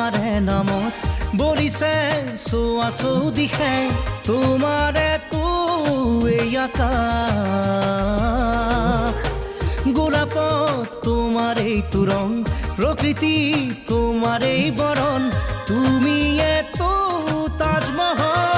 তোমাৰে নামত বলিছে চোৱা চৌদিশে তোমাৰে এই আকাশ গোলাপত তোমাৰ এইটো ৰং প্ৰকৃতি তোমাৰ এই বৰণ তুমি এতো তাজমহল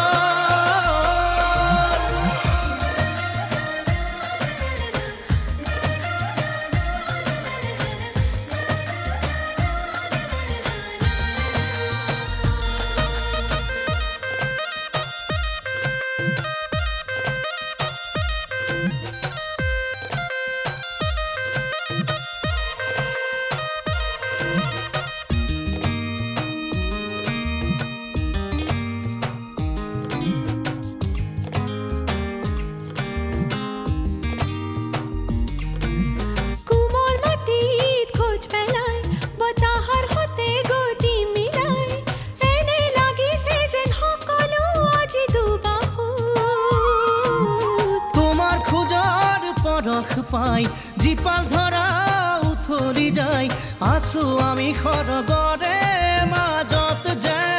পাই জীপাল ধৰা উথলি যায় আছো আমি খৰগৰে মাজত যায়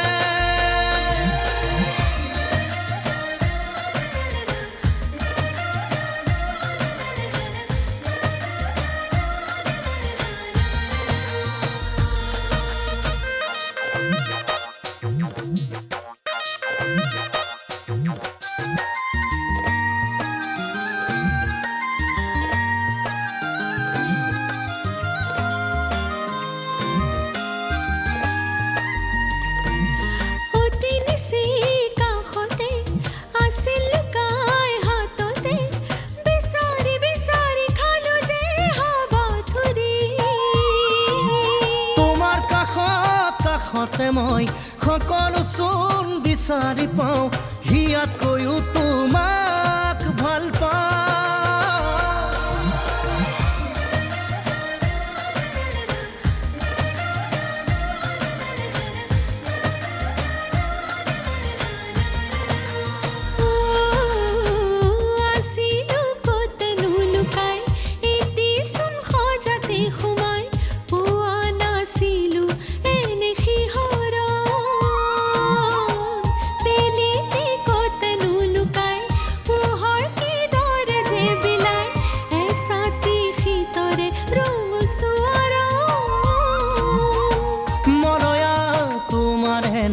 মই সকলো চোন বিচাৰি পাওঁ হিয়াতকৈও তোমাক ভাল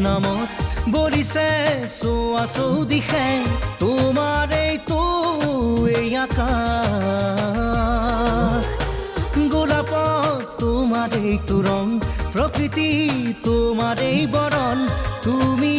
নামত বলিছে চোৱা চৌদিশে তোমাৰ এইটো এই আকাশ গোলাপত তোমাৰ এইটো ৰং প্ৰকৃতি তোমাৰ এই বৰণ তুমি